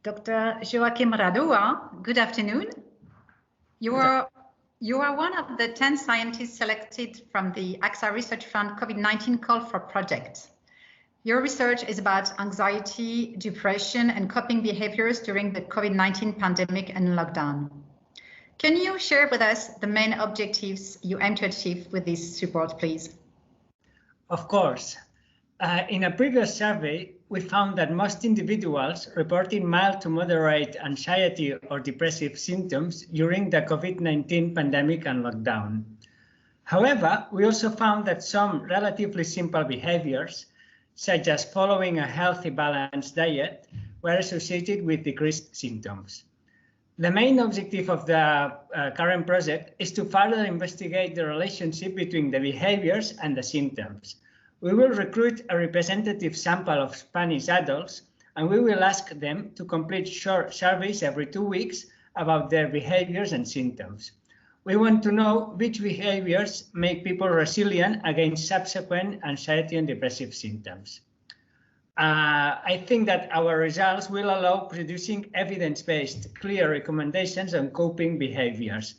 Dr. Joaquim Radua, good afternoon. You are one of the 10 scientists selected from the AXA Research Fund COVID-19 Call for Project. Your research is about anxiety, depression, and coping behaviors during the COVID-19 pandemic and lockdown. Can you share with us the main objectives you aim to achieve with this support, please? Of course. In a previous survey, we found that most individuals reported mild to moderate anxiety or depressive symptoms during the COVID-19 pandemic and lockdown. However, we also found that some relatively simple behaviors, such as following a healthy, balanced diet, were associated with decreased symptoms. The main objective of the current project is to further investigate the relationship between the behaviors and the symptoms. We will recruit a representative sample of Spanish adults, and we will ask them to complete short surveys every 2 weeks about their behaviors and symptoms. We want to know which behaviors make people resilient against subsequent anxiety and depressive symptoms. I think that our results will allow producing evidence-based, clear recommendations on coping behaviors.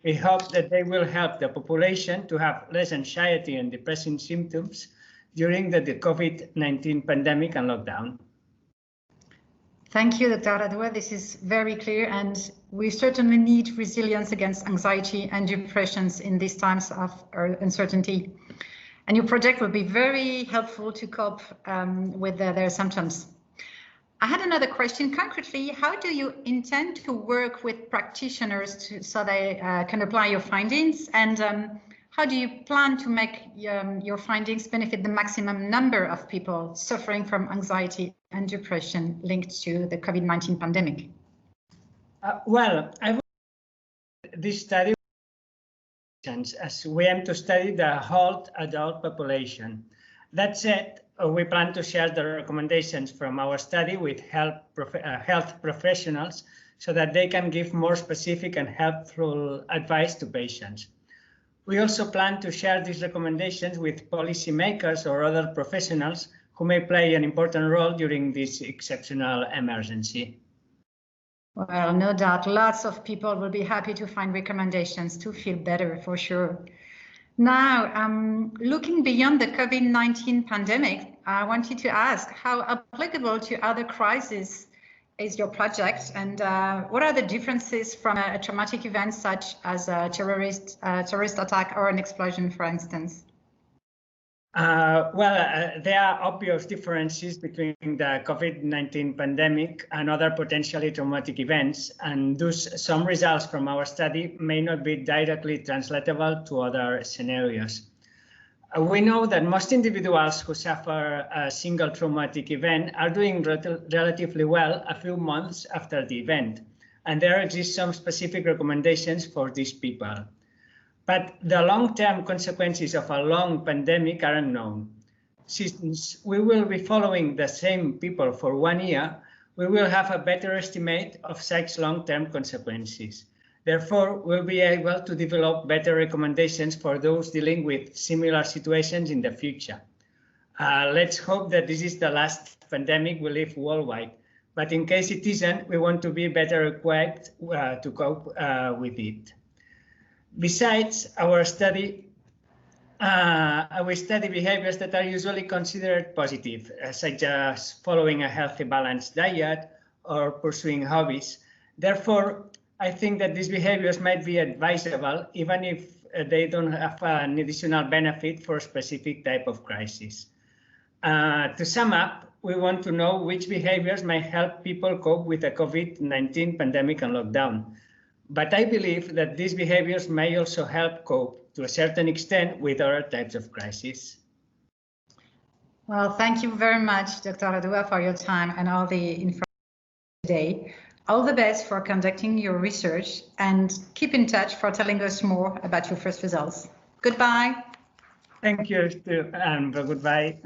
We hope that they will help the population to have less anxiety and depressing symptoms during the COVID-19 pandemic and lockdown. Thank you, Dr. Radua. This is very clear, and we certainly need resilience against anxiety and depressions in these times of uncertainty. And your project will be very helpful to cope with their symptoms. I had another question. Concretely, how do you intend to work with practitioners so they can apply your findings? And how do you plan to make your findings benefit the maximum number of people suffering from anxiety and depression linked to the COVID-19 pandemic? This study, as we aim to study the whole adult population. That said, we plan to share the recommendations from our study with health professionals so that they can give more specific and helpful advice to patients. We also plan to share these recommendations with policymakers or other professionals who may play an important role during this exceptional emergency. Well, no doubt, lots of people will be happy to find recommendations to feel better, for sure. Now, looking beyond the COVID-19 pandemic, I wanted to ask how applicable to other crises is your project, and what are the differences from a traumatic event such as a terrorist attack or an explosion, for instance? There are obvious differences between the COVID-19 pandemic and other potentially traumatic events, and thus some results from our study may not be directly translatable to other scenarios. We know that most individuals who suffer a single traumatic event are doing relatively well a few months after the event, and there exist some specific recommendations for these people. But the long-term consequences of a long pandemic are unknown. Since we will be following the same people for 1 year, we will have a better estimate of such long-term consequences. Therefore, we'll be able to develop better recommendations for those dealing with similar situations in the future. Let's hope that this is the last pandemic we live worldwide, but in case it isn't, we want to be better equipped to cope with it. Besides, we study behaviors that are usually considered positive, such as following a healthy, balanced diet or pursuing hobbies. Therefore, I think that these behaviors might be advisable, even if they don't have an additional benefit for a specific type of crisis. To sum up, we want to know which behaviors might help people cope with the COVID-19 pandemic and lockdown. But I believe that these behaviors may also help cope to a certain extent with other types of crises. Well, thank you very much, Dr. Radua, for your time and all the information today. All the best for conducting your research, and keep in touch for telling us more about your first results. Goodbye. Thank you, and goodbye.